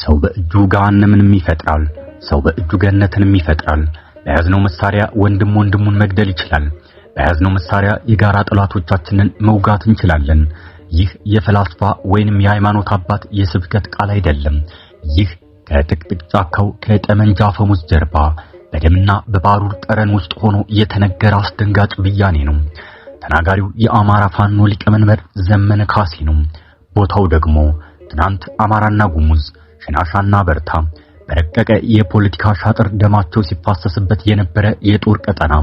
ሰው በእጁ ገሃነምንም ይፈጥራል፣ ሰው በእጁ ገነትንም ይፈጥራል። በያዝነው መሳሪያ ወንድሙን መግደል ይችላል። በያዝነው መሳሪያ የጋራ ጠላቶቻችንን መውጋት እንችላለን። ይህ የፈላስፋ ወይንም የሃይማኖት አባት የስብከት ቃል አይደለም። ይህ ከጥቅጥቅ ጫካው ከጠመንጃ አፈሙዝ ጀርባ በደምና በባሩድ ጠረን ውስጥ ሆኖ የተነገረ አስደንጋጭ ብያኔ ነው። ተናጋሪው የአማራ ፋኖ ሊቀመንበር ዘመነ ካሴ ነው። ቦታው ደግሞ ትናንት አማራና ጉሙዝ ሽናሻና በርታ በረቀቀ የፖለቲካ ሻጥር ደማቸው ሲፋሰስበት የነበረ የጦር ቀጠና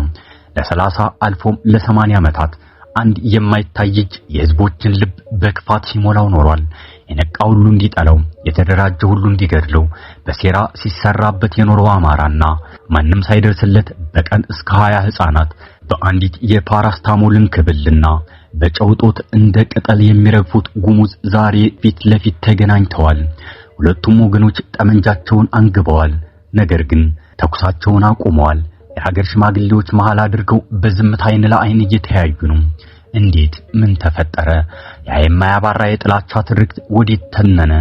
ለ30 አልፎም ለ80 ዓመታት አንድ የማይታይ እጅ የህዝቦችን ልብ በክፋት ሲሞላው ኖሯል። የነቃ ሁሉ እንዲጠላው፣ የተደራጀ ሁሉ እንዲገድለው በሴራ ሲሰራበት የኖረው አማራና ማንም ሳይደርስለት በቀን እስከ 20 ህፃናት በአንዲት የፓራስታሞልን ክብልና በጨውጦት እንደ ቅጠል የሚረግፉት ጉሙዝ ዛሬ ፊት ለፊት ተገናኝተዋል። ሁለቱም ወገኖች ጠመንጃቸውን አንግበዋል። ነገር ግን ተኩሳቸውን አቁመዋል። የሀገር ሽማግሌዎች መሃል አድርገው በዝምታ አይን ለአይን እየተያዩ ነው። እንዴት ምን ተፈጠረ? ያ የማያባራ የጥላቻ ትርክት ወዴት ተነነ?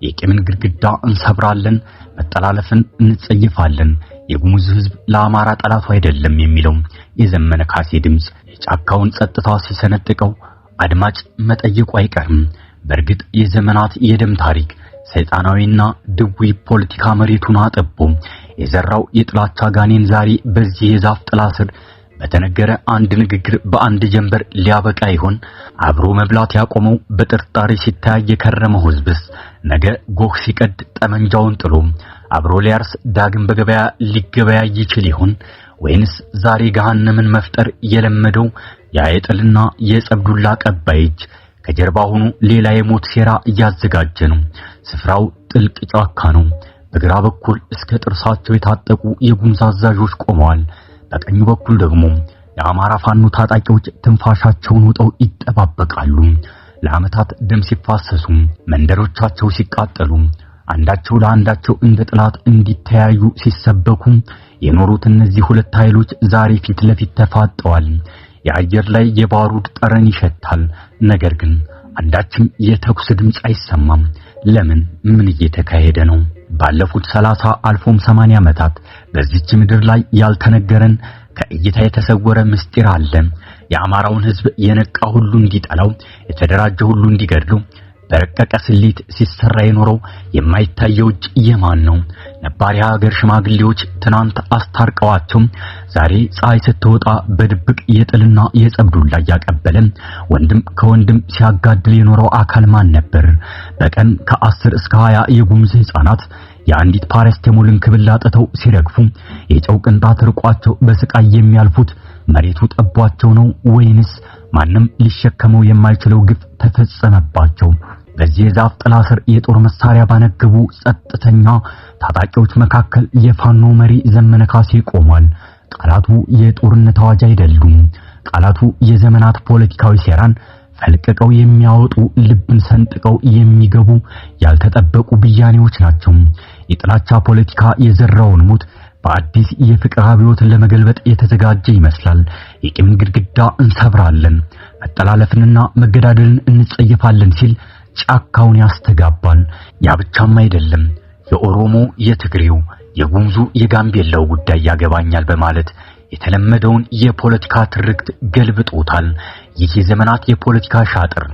የቂምን ግድግዳ እንሰብራለን፣ መጠላለፍን እንጸይፋለን፣ የጉሙዝ ህዝብ ለአማራ ጠላቱ አይደለም የሚለው የዘመነ ካሴ ድምጽ የጫካውን ጸጥታ ሲሰነጥቀው አድማጭ መጠየቁ አይቀርም። በእርግጥ የዘመናት የደም ታሪክ ሰይጣናዊና ድዊ ፖለቲካ መሬቱን አጠቦ የዘራው የጥላቻ ጋኔን ዛሬ በዚህ የዛፍ ጥላ ስር በተነገረ አንድ ንግግር በአንድ ጀንበር ሊያበቃ ይሆን? አብሮ መብላት ያቆመው በጥርጣሬ ሲታይ የከረመው ህዝብስ ነገ ጎህ ሲቀድ ጠመንጃውን ጥሎ አብሮ ሊያርስ ዳግም በገበያ ሊገበያይ ይችል ይሆን? ወይንስ ዛሬ ገሃነምን መፍጠር የለመደው የአይጥልና የጸብዱላ ቀባይ እጅ ከጀርባ ሆኖ ሌላ የሞት ሴራ እያዘጋጀ ነው? ስፍራው ጥልቅ ጫካ ነው። በግራ በኩል እስከ ጥርሳቸው የታጠቁ የጉሙዝ አዛዦች ቆመዋል። በቀኝ በኩል ደግሞ የአማራ ፋኖ ታጣቂዎች ትንፋሻቸውን ውጠው ይጠባበቃሉ። ለዓመታት ደም ሲፋሰሱ፣ መንደሮቻቸው ሲቃጠሉ፣ አንዳቸው ለአንዳቸው እንደ ጥላት እንዲተያዩ ሲሰበኩ የኖሩት እነዚህ ሁለት ኃይሎች ዛሬ ፊት ለፊት ተፋጠዋል። የአየር ላይ የባሩድ ጠረን ይሸታል። ነገር ግን አንዳችም የተኩስ ድምጽ አይሰማም። ለምን? ምን እየተካሄደ ነው? ባለፉት 30 አልፎም 80 ዓመታት በዚህች ምድር ላይ ያልተነገረን ከእይታ የተሰወረ ምስጢር አለ። የአማራውን ህዝብ የነቃ ሁሉ እንዲጠላው፣ የተደራጀ ሁሉ እንዲገድለው በረቀቀ ስሌት ሲሰራ የኖረው የማይታየው እጅ የማን ነው? ነባር የሀገር ሽማግሌዎች ትናንት አስታርቀዋቸው ዛሬ ፀሐይ ስትወጣ በድብቅ የጥልና የጸብዱላ ያቀበለ ወንድም ከወንድም ሲያጋድል የኖረው አካል ማን ነበር? በቀን ከ10 እስከ 20 የጉሙዝ ህፃናት የአንዲት ፓራስታሞልን ክብል አጥተው ሲረግፉ የጨው ቅንጣት ርቋቸው በስቃይ የሚያልፉት መሬቱ ጠቧቸው ነው ወይንስ ማንም ሊሸከመው የማይችለው ግፍ ተፈጸመባቸው? በዚህ የዛፍ ጥላ ስር የጦር መሳሪያ ባነገቡ ጸጥተኛ ታጣቂዎች መካከል የፋኖ መሪ ዘመነ ካሴ ቆሟል። ቃላቱ የጦርነት አዋጅ አይደሉም። ቃላቱ የዘመናት ፖለቲካዊ ሴራን ፈልቀቀው የሚያወጡ፣ ልብን ሰንጥቀው የሚገቡ ያልተጠበቁ ብያኔዎች ናቸው። የጥላቻ ፖለቲካ የዘራውን ሞት በአዲስ የፍቅር አብዮት ለመገልበጥ የተዘጋጀ ይመስላል። የቂምን ግድግዳ እንሰብራለን፣ መጠላለፍንና መገዳደልን እንጸየፋለን ሲል ጫካውን ያስተጋባል። ያ ብቻም አይደለም። የኦሮሞ፣ የትግሬው፣ የጉሙዙ፣ የጋምቤላው ጉዳይ ያገባኛል በማለት የተለመደውን የፖለቲካ ትርክት ገልብጦታል። ይህ የዘመናት የፖለቲካ ሻጥር፣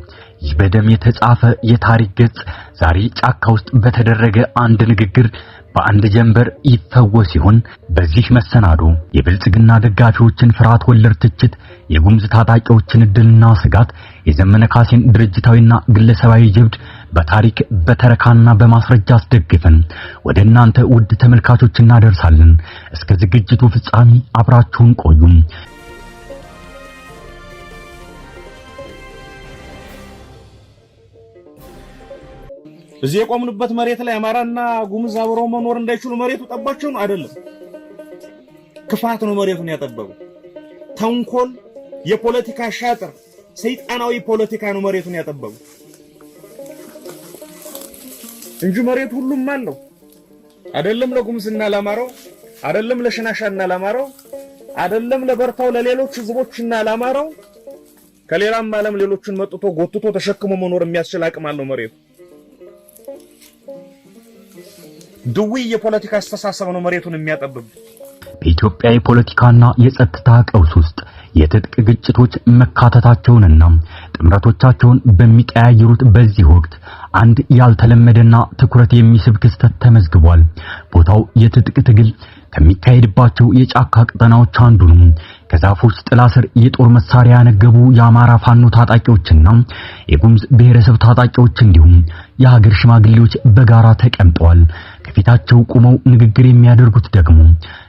ይህ በደም የተጻፈ የታሪክ ገጽ ዛሬ ጫካ ውስጥ በተደረገ አንድ ንግግር በአንድ ጀንበር ይፈወስ ሲሆን በዚህ መሰናዶ የብልጽግና ደጋፊዎችን ፍርሃት ወለድ ትችት፣ የጉሙዝ ታጣቂዎችን ድልና ስጋት፣ የዘመነ ካሴን ድርጅታዊና ግለሰባዊ ጀብድ በታሪክ በተረካና በማስረጃ አስደግፈን ወደ እናንተ ውድ ተመልካቾች እናደርሳለን። እስከ ዝግጅቱ ፍጻሜ አብራችሁን ቆዩ። እዚህ የቆምንበት መሬት ላይ አማራና ጉሙዝ አብረው መኖር እንዳይችሉ መሬቱ ጠባቸው ነው አይደለም። ክፋት ነው መሬቱን ያጠበቡ። ተንኮል፣ የፖለቲካ ሻጥር፣ ሰይጣናዊ ፖለቲካ ነው መሬቱን ያጠበቡ እንጂ መሬቱ ሁሉም አለው አይደለም። ለጉሙዝና ለአማራው አይደለም፣ ለሽናሻና ለአማራው አይደለም፣ ለበርታው ለሌሎች ህዝቦችና ለአማራው ከሌላም ዓለም ሌሎችን መጥቶ ጎትቶ ተሸክሞ መኖር የሚያስችል አቅም አለው መሬቱ። ድዊ የፖለቲካ አስተሳሰብ ነው መሬቱን የሚያጠብብ። በኢትዮጵያ የፖለቲካና የጸጥታ ቀውስ ውስጥ የትጥቅ ግጭቶች መካተታቸውንና ጥምረቶቻቸውን በሚቀያየሩት በዚህ ወቅት አንድ ያልተለመደና ትኩረት የሚስብ ክስተት ተመዝግቧል። ቦታው የትጥቅ ትግል ከሚካሄድባቸው የጫካ ቀጠናዎች አንዱ ነው። ከዛፎች ጥላ ስር የጦር መሳሪያ ያነገቡ የአማራ ፋኖ ታጣቂዎችና የጉምዝ ብሔረሰብ ታጣቂዎች እንዲሁም የሀገር ሽማግሌዎች በጋራ ተቀምጠዋል። ከፊታቸው ቆመው ንግግር የሚያደርጉት ደግሞ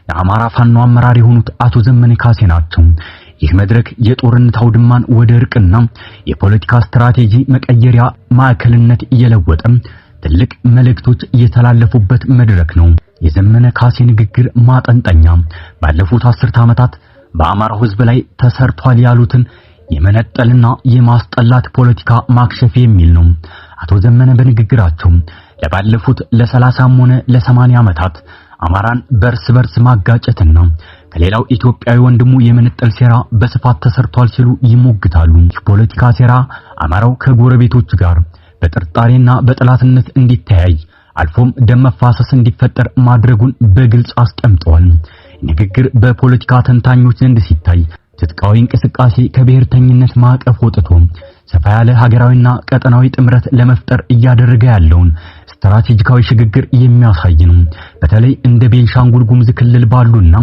የአማራ ፋኖ አመራር የሆኑት አቶ ዘመነ ካሴ ናቸው። ይህ መድረክ የጦርነት አውድማን ወደ እርቅና የፖለቲካ ስትራቴጂ መቀየሪያ ማዕከልነት እየለወጠ ትልቅ መልእክቶች የተላለፉበት መድረክ ነው። የዘመነ ካሴ ንግግር ማጠንጠኛ ባለፉት 10 ዓመታት በአማራው ሕዝብ ላይ ተሰርቷል ያሉትን የመነጠልና የማስጠላት ፖለቲካ ማክሸፍ የሚል ነው። አቶ ዘመነ በንግግራቸው ለባለፉት ለ30ም ሆነ ለ80 ዓመታት አማራን በርስ በርስ ማጋጨትና ከሌላው ኢትዮጵያዊ ወንድሙ የመነጠል ሴራ በስፋት ተሰርቷል ሲሉ ይሞግታሉ። የፖለቲካ ሴራ አማራው ከጎረቤቶቹ ጋር በጥርጣሬና በጥላትነት እንዲተያይ አልፎም ደም መፋሰስ እንዲፈጠር ማድረጉን በግልጽ አስቀምጠዋል። ንግግር በፖለቲካ ተንታኞች ዘንድ ሲታይ ትጥቃዊ እንቅስቃሴ ከብሔርተኝነት ማዕቀፍ ወጥቶ ሰፋ ያለ ሀገራዊና ቀጠናዊ ጥምረት ለመፍጠር እያደረገ ያለውን ስትራቴጂካዊ ሽግግር የሚያሳይ ነው። በተለይ እንደ ቤንሻንጉል ጉሙዝ ክልል ባሉና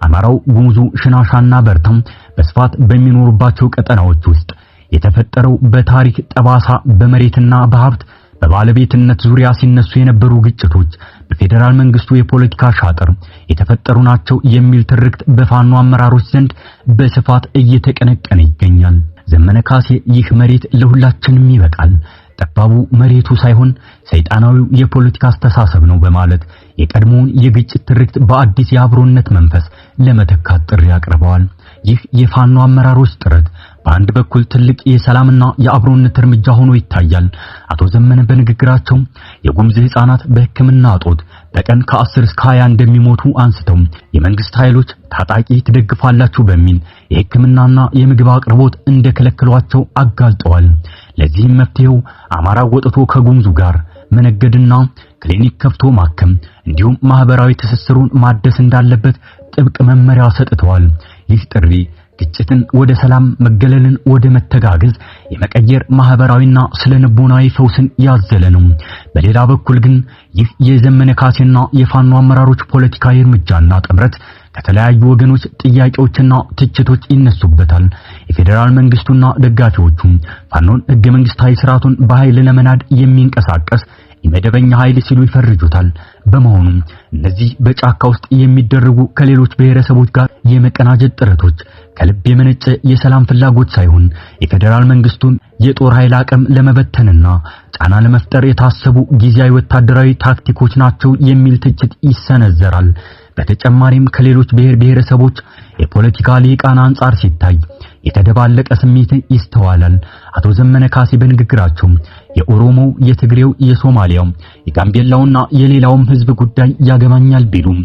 አማራው ጉሙዙ ሽናሻና በርታም በስፋት በሚኖሩባቸው ቀጠናዎች ውስጥ የተፈጠረው በታሪክ ጠባሳ በመሬትና በሀብት በባለቤትነት ዙሪያ ሲነሱ የነበሩ ግጭቶች በፌደራል መንግስቱ የፖለቲካ ሻጥር የተፈጠሩ ናቸው የሚል ትርክት በፋኖ አመራሮች ዘንድ በስፋት እየተቀነቀነ ይገኛል። ዘመነ ካሴ ይህ መሬት ለሁላችንም ይበቃል፣ ጠባቡ መሬቱ ሳይሆን ሰይጣናዊው የፖለቲካ አስተሳሰብ ነው በማለት የቀድሞውን የግጭት ትርክት በአዲስ የአብሮነት መንፈስ ለመተካት ጥሪ አቅርበዋል። ይህ የፋኖ አመራሮች ጥረት በአንድ በኩል ትልቅ የሰላምና የአብሮነት እርምጃ ሆኖ ይታያል። አቶ ዘመነ በንግግራቸው የጉምዝ ህፃናት በሕክምና እጦት በቀን ከ10 እስከ 20 እንደሚሞቱ አንስተው የመንግስት ኃይሎች ታጣቂ ትደግፋላችሁ በሚል የሕክምናና የምግብ አቅርቦት እንደከለከሏቸው አጋልጠዋል። ለዚህም መፍትሄው አማራ ወጥቶ ከጉምዙ ጋር መነገድና ክሊኒክ ከፍቶ ማከም እንዲሁም ማህበራዊ ትስስሩን ማደስ እንዳለበት ጥብቅ መመሪያ ሰጥተዋል። ይህ ጥሪ ግጭትን ወደ ሰላም፣ መገለልን ወደ መተጋገዝ የመቀየር ማህበራዊና ስለንቦናዊ ፈውስን ያዘለ ነው። በሌላ በኩል ግን ይህ የዘመነ ካሴና የፋኖ አመራሮች ፖለቲካዊ እርምጃና ጥምረት ከተለያዩ ወገኖች ጥያቄዎችና ትችቶች ይነሱበታል። የፌደራል መንግስቱና ደጋፊዎቹ ፋኖን ህገ መንግስታዊ ስርዓቱን በኃይል ለመናድ የሚንቀሳቀስ የመደበኛ ኃይል ሲሉ ይፈርጁታል። በመሆኑም እነዚህ በጫካ ውስጥ የሚደረጉ ከሌሎች ብሔረሰቦች ጋር የመቀናጀት ጥረቶች ከልብ የመነጨ የሰላም ፍላጎት ሳይሆን የፌደራል መንግስቱን የጦር ኃይል አቅም ለመበተንና ጫና ለመፍጠር የታሰቡ ጊዜያዊ ወታደራዊ ታክቲኮች ናቸው የሚል ትችት ይሰነዘራል። በተጨማሪም ከሌሎች ብሔረሰቦች የፖለቲካ ሊቃን አንጻር ሲታይ የተደባለቀ ስሜት ይስተዋላል። አቶ ዘመነ ካሴ በንግግራቸው የኦሮሞው፣ የትግሬው፣ የሶማሊያው፣ የጋምቤላውና የሌላውም ህዝብ ጉዳይ ያገባኛል ቢሉም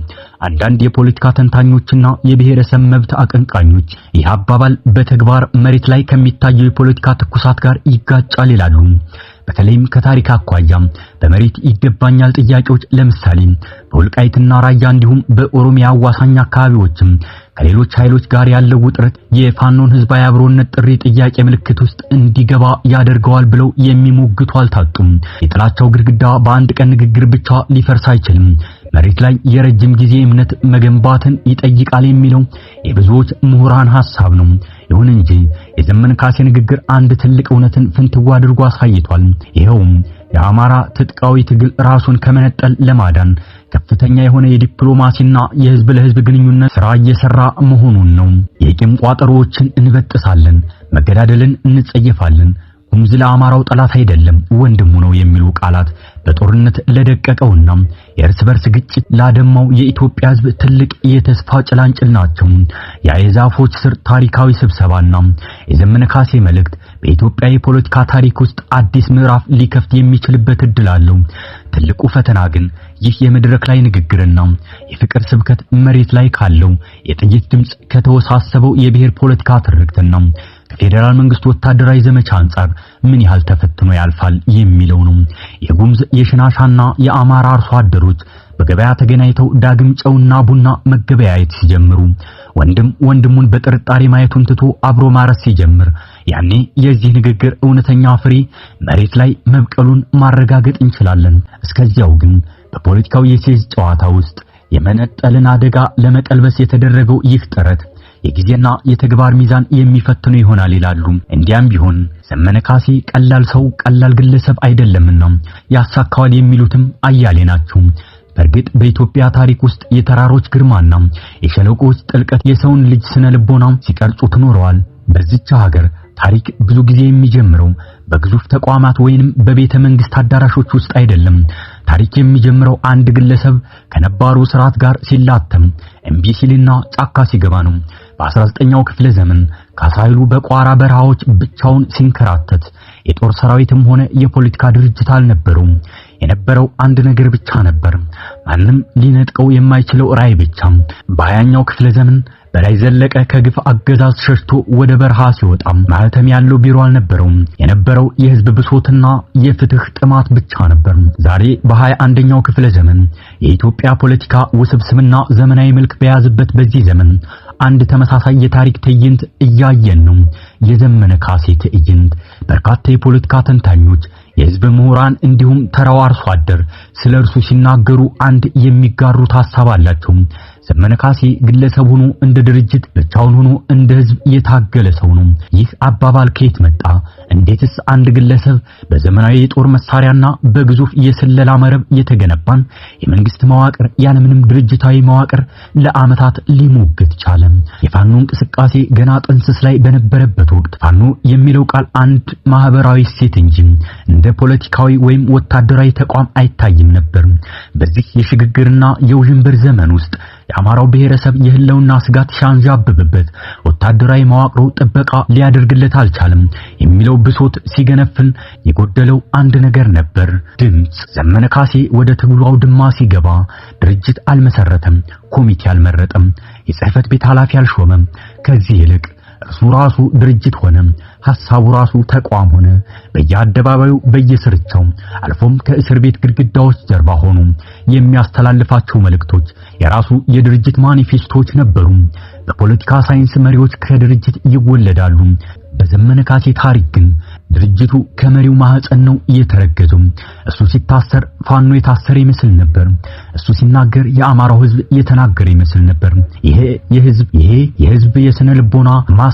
አንዳንድ የፖለቲካ ተንታኞችና የብሔረሰብ መብት አቀንቃኞች ይህ አባባል በተግባር መሬት ላይ ከሚታየው የፖለቲካ ትኩሳት ጋር ይጋጫል ይላሉ። በተለይም ከታሪክ አኳያ በመሬት ይገባኛል ጥያቄዎች ለምሳሌ በወልቃይትና ራያ እንዲሁም በኦሮሚያ አዋሳኝ አካባቢዎችም ከሌሎች ኃይሎች ጋር ያለው ውጥረት የፋኖን ህዝባዊ አብሮነት ጥሪ ጥያቄ ምልክት ውስጥ እንዲገባ ያደርገዋል ብለው የሚሞግቱ አልታጡም። የጥላቻው ግድግዳ በአንድ ቀን ንግግር ብቻ ሊፈርስ አይችልም። መሬት ላይ የረጅም ጊዜ እምነት መገንባትን ይጠይቃል የሚለው የብዙዎች ምሁራን ሐሳብ ነው። ይሁን እንጂ የዘመነ ካሴ ንግግር አንድ ትልቅ እውነትን ፍንትው አድርጎ አሳይቷል። ይኸውም የአማራ ትጥቃዊ ትግል ራሱን ከመነጠል ለማዳን ከፍተኛ የሆነ የዲፕሎማሲና የህዝብ ለህዝብ ግንኙነት ስራ እየሰራ መሆኑን ነው። የቂም ቋጠሮዎችን እንበጥሳለን፣ መገዳደልን እንጸየፋለን፣ ጉምዝ ለአማራው ጠላት አይደለም ወንድሙ ነው የሚሉ ቃላት በጦርነት ለደቀቀውና የእርስ በርስ ግጭት ላደማው የኢትዮጵያ ህዝብ ትልቅ የተስፋ ጭላንጭል ናቸው። የዛፎች ስር ታሪካዊ ስብሰባና የዘመነ ካሴ መልእክት በኢትዮጵያ የፖለቲካ ታሪክ ውስጥ አዲስ ምዕራፍ ሊከፍት የሚችልበት እድል አለው። ትልቁ ፈተና ግን ይህ የመድረክ ላይ ንግግርና የፍቅር ስብከት መሬት ላይ ካለው የጥይት ድምጽ ከተወሳሰበው የብሔር ፖለቲካ ትርክትና ከፌደራል መንግስት ወታደራዊ ዘመቻ አንጻር ምን ያህል ተፈትኖ ያልፋል የሚለው ነው። የጉምዝ የሽናሻና የአማራ አርሶ አደሮች በገበያ ተገናኝተው ዳግም ጨውና ቡና መገበያየት ሲጀምሩ ወንድም ወንድሙን በጥርጣሬ ማየቱን ትቶ አብሮ ማረስ ሲጀምር ያኔ የዚህ ንግግር እውነተኛ ፍሬ መሬት ላይ መብቀሉን ማረጋገጥ እንችላለን። እስከዚያው ግን በፖለቲካው የሴዝ ጨዋታ ውስጥ የመነጠልን አደጋ ለመቀልበስ የተደረገው ይህ ጥረት የጊዜና የተግባር ሚዛን የሚፈትነው ይሆናል ይላሉ። እንዲያም ቢሆን ዘመነ ካሴ ቀላል ሰው ቀላል ግለሰብ አይደለምና ያሳካዋል የሚሉትም አያሌ ናቸው። በእርግጥ በኢትዮጵያ ታሪክ ውስጥ የተራሮች ግርማና የሸለቆዎች ጥልቀት የሰውን ልጅ ስነ ልቦና ሲቀርጹት ኖረዋል። በዚች ሀገር ታሪክ ብዙ ጊዜ የሚጀምረው በግዙፍ ተቋማት ወይንም በቤተ መንግስት አዳራሾች ውስጥ አይደለም። ታሪክ የሚጀምረው አንድ ግለሰብ ከነባሩ ስርዓት ጋር ሲላተም እምቢ ሲልና ጫካ ሲገባ ነው። በ19ኛው ክፍለ ዘመን ካሳይሉ በቋራ በረሃዎች ብቻውን ሲንከራተት የጦር ሰራዊትም ሆነ የፖለቲካ ድርጅት አልነበረውም። የነበረው አንድ ነገር ብቻ ነበር፣ ማንም ሊነጥቀው የማይችለው ራዕይ ብቻ። በ20ኛው ክፍለ ዘመን በላይ ዘለቀ ከግፍ አገዛዝ ሸሽቶ ወደ በረሃ ሲወጣ ማህተም ያለው ቢሮ አልነበረውም። የነበረው የህዝብ ብሶትና የፍትህ ጥማት ብቻ ነበር። ዛሬ በ21ኛው ክፍለ ዘመን የኢትዮጵያ ፖለቲካ ውስብስብና ዘመናዊ መልክ በያዘበት በዚህ ዘመን አንድ ተመሳሳይ የታሪክ ትዕይንት እያየን ነው። የዘመነ ካሴ ትዕይንት። በርካታ የፖለቲካ ተንታኞች፣ የህዝብ ምሁራን እንዲሁም ተራው አርሶ አደር ስለ እርሱ ሲናገሩ አንድ የሚጋሩት ሐሳብ አላቸው። ዘመነ ካሴ ግለሰብ ሆኖ እንደ ድርጅት ብቻውን ሆኖ እንደ ህዝብ የታገለ ሰው ነው። ይህ አባባል ከየት መጣ? እንዴትስ አንድ ግለሰብ በዘመናዊ የጦር መሳሪያና በግዙፍ የስለላ መረብ የተገነባን የመንግስት መዋቅር ያለምንም ድርጅታዊ መዋቅር ለዓመታት ሊሞግት ቻለ? የፋኖ እንቅስቃሴ ገና ጥንስስ ላይ በነበረበት ወቅት ፋኖ የሚለው ቃል አንድ ማህበራዊ እሴት እንጂ እንደ ፖለቲካዊ ወይም ወታደራዊ ተቋም አይታይም ነበር። በዚህ የሽግግርና የውዥንብር ዘመን ውስጥ የአማራው ብሔረሰብ የህልውና ስጋት ሲያንዣብብበት ወታደራዊ መዋቅሩ ጥበቃ ሊያደርግለት አልቻለም የሚለው ብሶት ሲገነፍል የጎደለው አንድ ነገር ነበር፣ ድምጽ። ዘመነ ካሴ ወደ ትግሉ አውድማ ሲገባ ድርጅት አልመሰረተም፣ ኮሚቴ አልመረጠም፣ የጽህፈት ቤት ኃላፊ አልሾመም። ከዚህ ይልቅ እርሱ ራሱ ድርጅት ሆነ፣ ሐሳቡ ራሱ ተቋም ሆነ። በየአደባባዩ በየስርቻው አልፎም ከእስር ቤት ግድግዳዎች ጀርባ ሆኖ የሚያስተላልፋቸው መልእክቶች የራሱ የድርጅት ማኒፌስቶች ነበሩ። በፖለቲካ ሳይንስ መሪዎች ከድርጅት ይወለዳሉ። በዘመነ ካሴ ታሪክ ግን ድርጅቱ ከመሪው ማህፀን ነው የተረገዘው። እሱ ሲታሰር ፋኖ የታሰረ ይመስል ነበር። እሱ ሲናገር የአማራው ህዝብ የተናገረ ይመስል ነበር። ይሄ የህዝብ የስነ ልቦና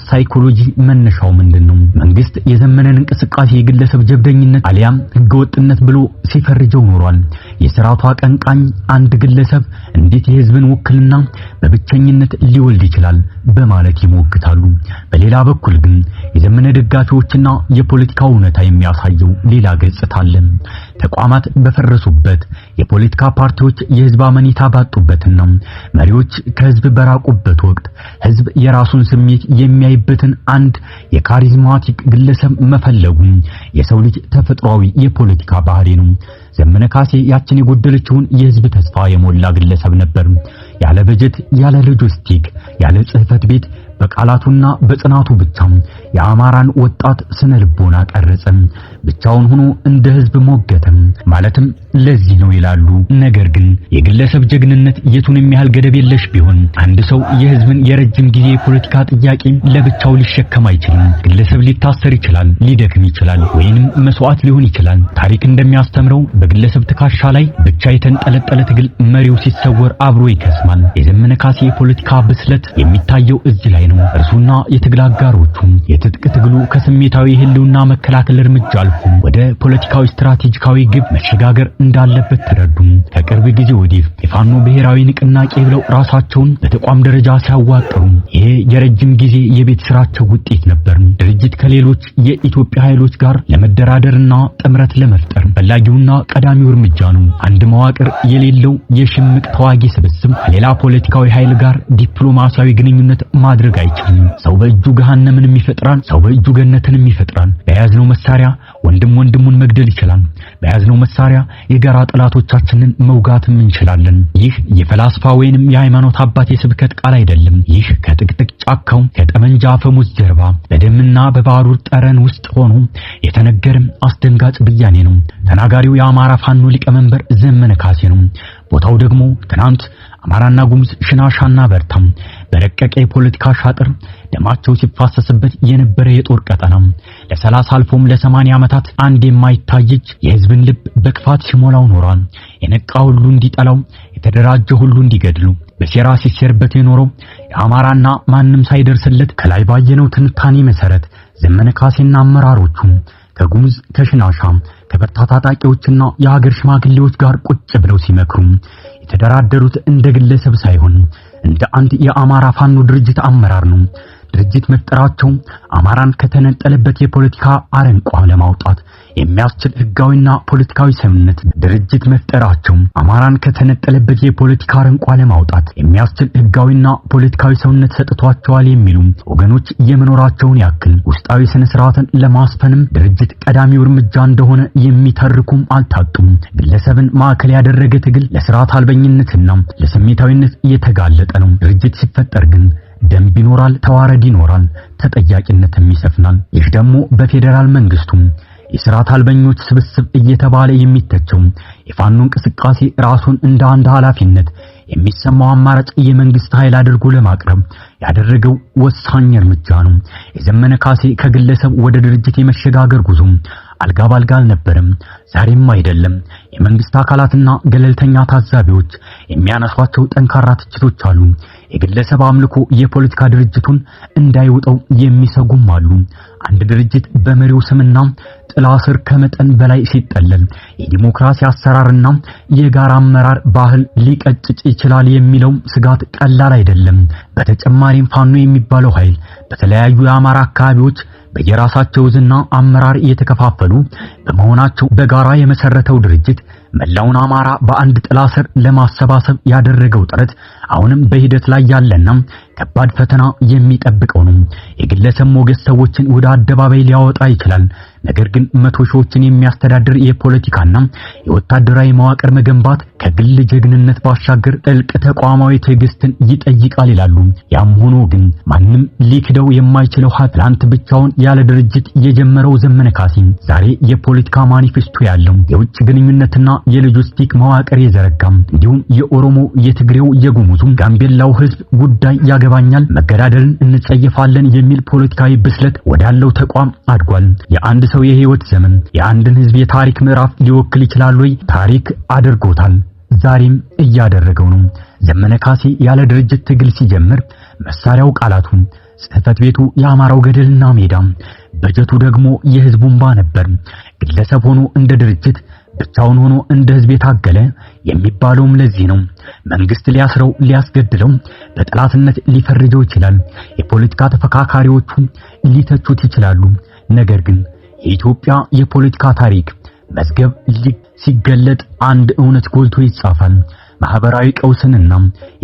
ሳይኮሎጂ መነሻው ምንድነው? መንግስት የዘመነን እንቅስቃሴ የግለሰብ ጀብደኝነት አሊያም ህገወጥነት ብሎ ሲፈርጀው ኖሯል። የሥርዓቱ አቀንቃኝ አንድ ግለሰብ እንዴት የህዝብን ውክልና በብቸኝነት ሊወልድ ይችላል በማለት ይሞግታሉ። በሌላ በኩል ግን የዘመነ ደጋፊዎችና የፖለቲካው እውነታ የሚያሳየው ሌላ ገጽታ አለ። ተቋማት በፈረሱበት፣ የፖለቲካ ፓርቲዎች የህዝብ አመኔታ ባጡበትና መሪዎች ከህዝብ በራቁበት ወቅት ህዝብ የራሱን ስሜት የሚያይበትን አንድ የካሪዝማቲክ ግለሰብ መፈለጉ የሰው ልጅ ተፈጥሯዊ የፖለቲካ ባህሪ ነው። ዘመነ ካሴ ያችን የጎደለችውን የህዝብ ተስፋ የሞላ ግለሰብ ነበር። ያለ በጀት፣ ያለ ሎጂስቲክ፣ ያለ ጽህፈት ቤት በቃላቱና በጽናቱ ብቻ የአማራን ወጣት ስነ ልቦና ቀረጸ። ብቻውን ሆኖ እንደ ህዝብ ሞገተ ማለትም ለዚህ ነው ይላሉ። ነገር ግን የግለሰብ ጀግንነት የቱንም ያህል ገደብ የለሽ ቢሆን አንድ ሰው የህዝብን የረጅም ጊዜ የፖለቲካ ጥያቄ ለብቻው ሊሸከም አይችልም። ግለሰብ ሊታሰር ይችላል፣ ሊደክም ይችላል፣ ወይንም መስዋዕት ሊሆን ይችላል። ታሪክ እንደሚያስተምረው በግለሰብ ትከሻ ላይ ብቻ የተንጠለጠለ ትግል መሪው ሲሰወር አብሮ ይከስማል። የዘመነ ካሴ የፖለቲካ ብስለት የሚታየው እዚህ ላይ ነው። እርሱና የትግል አጋሮቹ የትጥቅ ትግሉ ከስሜታዊ ህልውና መከላከል እርምጃ አልፎ ወደ ፖለቲካዊ ስትራቴጂካዊ ግብ መሸጋገር እንዳለበት ተረዱ። ከቅርብ ጊዜ ወዲህ የፋኖ ብሔራዊ ንቅናቄ ብለው ራሳቸውን በተቋም ደረጃ ሲያዋቅሩ ይሄ የረጅም ጊዜ የቤት ስራቸው ውጤት ነበር። ድርጅት ከሌሎች የኢትዮጵያ ኃይሎች ጋር ለመደራደርና ጥምረት ለመፍጠር ፈላጊውና ቀዳሚው እርምጃ ነው። አንድ መዋቅር የሌለው የሽምቅ ተዋጊ ስብስብ ከሌላ ፖለቲካዊ ኃይል ጋር ዲፕሎማሲያዊ ግንኙነት ማድረግ አይችልም። ሰው በእጁ ገሃነምን ይፈጥራል፣ ሰው በእጁ ገነትን ይፈጥራል። በያዝነው መሳሪያ ወንድሙን መግደል ይችላል። በያዝነው መሳሪያ የጋራ ጠላቶቻችንን መውጋትም እንችላለን። ይህ የፈላስፋ ወይንም የሃይማኖት አባት የስብከት ቃል አይደለም። ይህ ከጥቅጥቅ ጫካው ከጠመንጃ አፈሙዝ ጀርባ በደምና በባሩድ ጠረን ውስጥ ሆኖ የተነገረ አስደንጋጭ ብያኔ ነው። ተናጋሪው የአማራ ፋኖ ሊቀመንበር ዘመነ ካሴ ነው። ቦታው ደግሞ ትናንት አማራና ጉሙዝ ሽናሻና በርታም በረቀቀ የፖለቲካ ሻጥር ደማቸው ሲፋሰስበት የነበረ የጦር ቀጠና ለ30 አልፎም ለ80 ዓመታት አንድ የማይታየች የህዝብን ልብ በክፋት ሲሞላው ኖሯል። የነቃ ሁሉ እንዲጠላው፣ የተደራጀ ሁሉ እንዲገድሉ በሴራ ሲሰርበት የኖረው የአማራና ማንም ሳይደርስለት ከላይ ባየነው ትንታኔ መሰረት ዘመነ ካሴና አመራሮቹ ከጉሙዝ ከሽናሻ ከበርታ ታጣቂዎችና የሀገር ሽማግሌዎች ጋር ቁጭ ብለው ሲመክሩ የተደራደሩት እንደ ግለሰብ ሳይሆን እንደ አንድ የአማራ ፋኖ ድርጅት አመራር ነው። ድርጅት መፍጠራቸው አማራን ከተነጠለበት የፖለቲካ አረንቋ ለማውጣት የሚያስችል ህጋዊና ፖለቲካዊ ሰውነት ድርጅት መፍጠራቸው አማራን ከተነጠለበት የፖለቲካ አረንቋ ለማውጣት የሚያስችል ህጋዊና ፖለቲካዊ ሰውነት ሰጥቷቸዋል የሚሉ ወገኖች የመኖራቸውን ያክል ውስጣዊ ስነ ስርዓትን ለማስፈንም ድርጅት ቀዳሚው እርምጃ እንደሆነ የሚተርኩም አልታጡም። ግለሰብን ማዕከል ያደረገ ትግል ለስርዓት አልበኝነትና ለስሜታዊነት እየተጋለጠ ነው። ድርጅት ሲፈጠር ግን ደንብ ይኖራል፣ ተዋረድ ይኖራል፣ ተጠያቂነትም ይሰፍናል። ይህ ደግሞ በፌደራል መንግስቱም የስርዓት አልበኞች ስብስብ እየተባለ የሚተቸው የፋኖ እንቅስቃሴ ራሱን እንደ አንድ ኃላፊነት የሚሰማው አማራጭ የመንግስት ኃይል አድርጎ ለማቅረብ ያደረገው ወሳኝ እርምጃ ነው። የዘመነ ካሴ ከግለሰብ ወደ ድርጅት የመሸጋገር ጉዞ አልጋ ባልጋ አልነበረም፣ ዛሬም አይደለም። የመንግስት አካላትና ገለልተኛ ታዛቢዎች የሚያነሷቸው ጠንካራ ትችቶች አሉ። የግለሰብ አምልኮ የፖለቲካ ድርጅቱን እንዳይወጣው የሚሰጉም አሉ። አንድ ድርጅት በመሪው ስምና ጥላ ስር ከመጠን በላይ ሲጠለል የዲሞክራሲ አሰራርና የጋራ አመራር ባህል ሊቀጭጭ ይችላል የሚለው ስጋት ቀላል አይደለም። በተጨማሪም ፋኖ የሚባለው ኃይል በተለያዩ የአማራ አካባቢዎች በየራሳቸው ዝና አመራር እየተከፋፈሉ በመሆናቸው በጋራ የመሰረተው ድርጅት መላውን አማራ በአንድ ጥላ ስር ለማሰባሰብ ያደረገው ጥረት አሁንም በሂደት ላይ ያለና ከባድ ፈተና የሚጠብቀው ነው። የግለሰብ ሞገስ ሰዎችን ወደ አደባባይ ሊያወጣ ይችላል። ነገር ግን መቶ ሺዎችን የሚያስተዳድር የፖለቲካና የወታደራዊ መዋቅር መገንባት ከግል ጀግንነት ባሻገር ጥልቅ ተቋማዊ ትዕግስትን ይጠይቃል ይላሉ። ያም ሆኖ ግን ማንም ሊክደው የማይችለው ትላንት ብቻውን ያለ ድርጅት የጀመረው ዘመነ ካሴ ዛሬ የፖለቲካ ማኒፌስቶ ያለው የውጭ ግንኙነትና የሎጂስቲክ መዋቅር የዘረጋም እንዲሁም የኦሮሞ የትግሬው የጉሙዙ ጋምቤላው ህዝብ ጉዳይ ያገባኛል፣ መገዳደልን እንጸየፋለን የሚል ፖለቲካዊ ብስለት ወዳለው ተቋም አድጓል። የአንድ ሰው የህይወት ዘመን የአንድን ህዝብ የታሪክ ምዕራፍ ሊወክል ይችላል ወይ? ታሪክ አድርጎታል። ዛሬም እያደረገው ነው። ዘመነ ካሴ ያለ ድርጅት ትግል ሲጀምር መሳሪያው ቃላቱ፣ ጽህፈት ቤቱ የአማራው ገደልና ሜዳ፣ በጀቱ ደግሞ የህዝቡ እንባ ነበር። ግለሰብ ሆኖ እንደ ድርጅት ብቻውን ሆኖ እንደ ህዝብ የታገለ የሚባለውም ለዚህ ነው። መንግስት ሊያስረው ሊያስገድለው በጠላትነት ሊፈርጀው ይችላል። የፖለቲካ ተፈካካሪዎቹ ሊተቹት ይችላሉ። ነገር ግን የኢትዮጵያ የፖለቲካ ታሪክ መዝገብ ሲገለጥ አንድ እውነት ጎልቶ ይጻፋል። ማህበራዊ ቀውስንና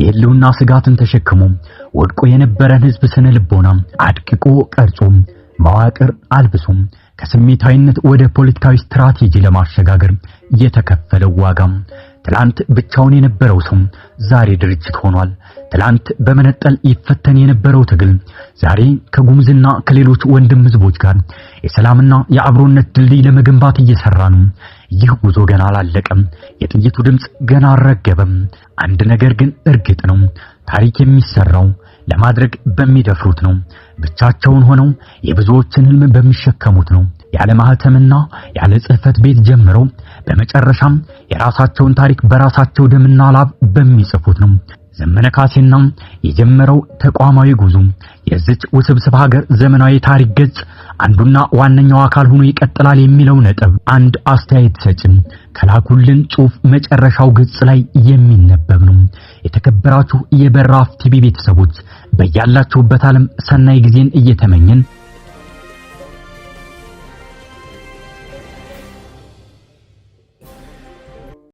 የህልውና ስጋትን ተሸክሞ ወድቆ የነበረን ህዝብ ስነ ልቦና አድቅቆ ቀርጾ መዋቅር አልብሶ ከስሜታዊነት ወደ ፖለቲካዊ ስትራቴጂ ለማሸጋገር የተከፈለው ዋጋ ትላንት ብቻውን የነበረው ሰው ዛሬ ድርጅት ሆኗል። ትላንት በመነጠል ይፈተን የነበረው ትግል ዛሬ ከጉሙዝና ከሌሎች ወንድም ህዝቦች ጋር የሰላምና የአብሮነት ድልድይ ለመገንባት እየሰራ ነው። ይህ ጉዞ ገና አላለቀም። የጥይቱ ድምጽ ገና አልረገበም። አንድ ነገር ግን እርግጥ ነው፣ ታሪክ የሚሰራው ለማድረግ በሚደፍሩት ነው። ብቻቸውን ሆነው የብዙዎችን ህልም በሚሸከሙት ነው። ያለ ማህተምና ያለ ጽህፈት ቤት ጀምረው በመጨረሻም የራሳቸውን ታሪክ በራሳቸው ደምና ላብ በሚጽፉት ነው። ዘመነ ካሴና የጀመረው ተቋማዊ ጉዞ የዚች ውስብስብ ሀገር ዘመናዊ ታሪክ ገጽ አንዱና ዋነኛው አካል ሆኖ ይቀጥላል የሚለው ነጥብ አንድ አስተያየት ሰጭም ከላኩልን ጽሑፍ መጨረሻው ገጽ ላይ የሚነበብ ነው። የተከበራችሁ የበራፍ ቲቪ ቤተሰቦች በያላችሁበት ዓለም ሰናይ ጊዜን እየተመኘን